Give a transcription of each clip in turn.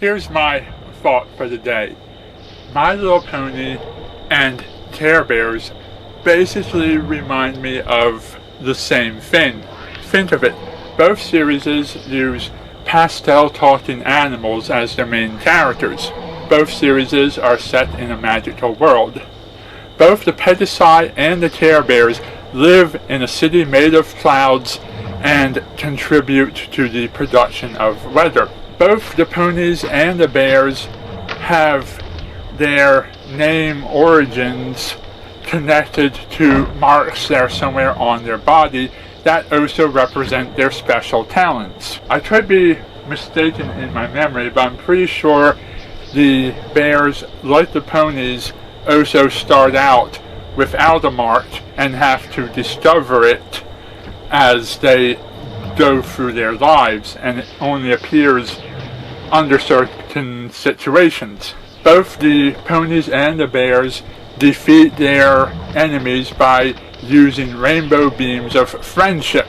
Here's my thought for the day. My Little Pony and Care Bears basically remind me of the same thing. Think of it. Both series use pastel talking animals as their main characters. Both series are set in a magical world. Both the Pedicii and the Care Bears live in a city made of clouds and contribute to the production of weather. Both the ponies and the bears have their name origins connected to marks that are somewhere on their body that also represent their special talents. I could be mistaken in my memory, but I'm pretty sure the bears, like the ponies, also start out without a mark and have to discover it as they go through their lives, and it only appears under certain situations. Both the ponies and the bears defeat their enemies by using rainbow beams of friendship,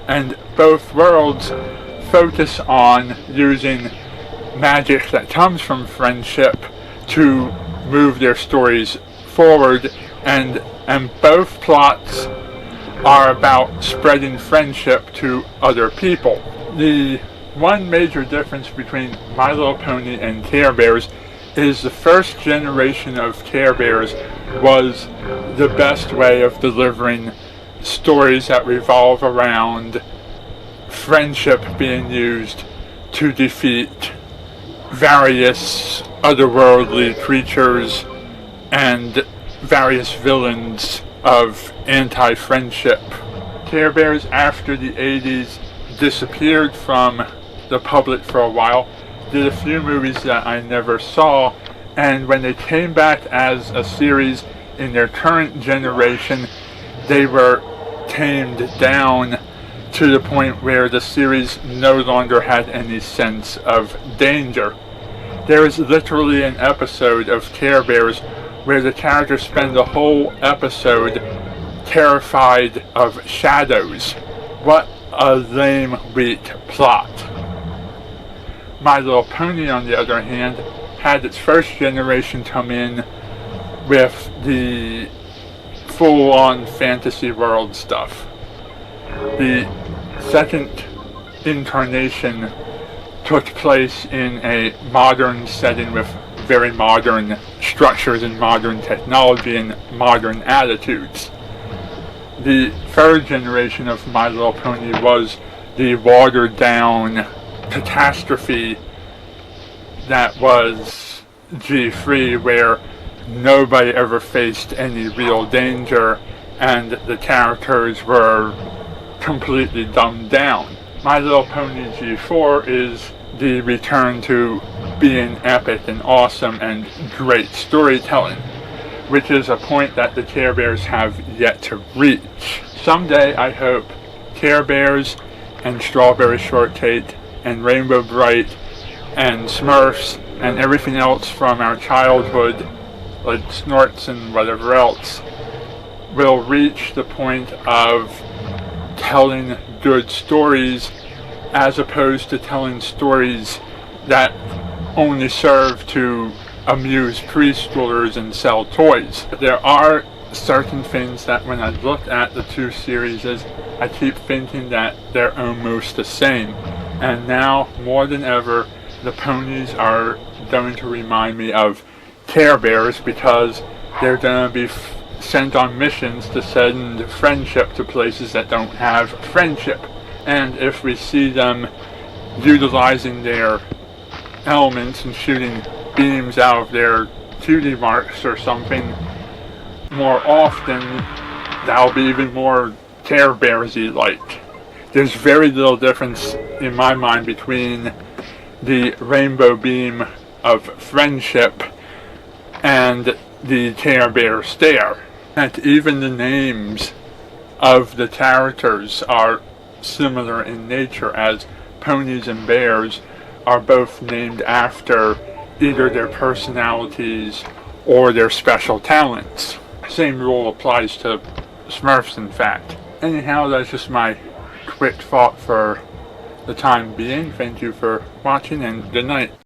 and both worlds focus on using magic that comes from friendship to move their stories forward, and both plots are about spreading friendship to other people. The one major difference between My Little Pony and Care Bears is the first generation of Care Bears was the best way of delivering stories that revolve around friendship being used to defeat various otherworldly creatures and various villains of anti-friendship. Care Bears, after the 80s, disappeared from the public for a while, did a few movies that I never saw, and when they came back as a series in their current generation, they were tamed down to the point where the series no longer had any sense of danger. There is literally an episode of Care Bears where the characters spend the whole episode terrified of shadows. What a lame, weak plot. My Little Pony, on the other hand, had its first generation come in with the full-on fantasy world stuff. The second incarnation took place in a modern setting with very modern structures and modern technology and modern attitudes. The third generation of My Little Pony was the watered down catastrophe that was G3, where nobody ever faced any real danger and the characters were completely dumbed down. My Little Pony G4 is the return to being epic and awesome and great storytelling, which is a point that the Care Bears have yet to reach. Someday, I hope, Care Bears and Strawberry Shortcake and Rainbow Bright and Smurfs and everything else from our childhood, like Snorts and whatever else, will reach the point of telling good stories as opposed to telling stories that only serve to amuse preschoolers and sell toys. There are certain things that when I look at the two series, I keep thinking that they're almost the same. And now, more than ever, the ponies are going to remind me of Care Bears because they're going to be sent on missions to send friendship to places that don't have friendship. And if we see them utilizing their elements and shooting beams out of their cutie marks or something more often, that'll be even more Care Bears-y like. There's very little difference in my mind between the rainbow beam of friendship and the Care Bear stare. And even the names of the characters are similar in nature, as ponies and bears are both named after either their personalities or their special talents. Same rule applies to Smurfs, in fact. Anyhow, that's just my quick thought for the time being. Thank you for watching, and good night.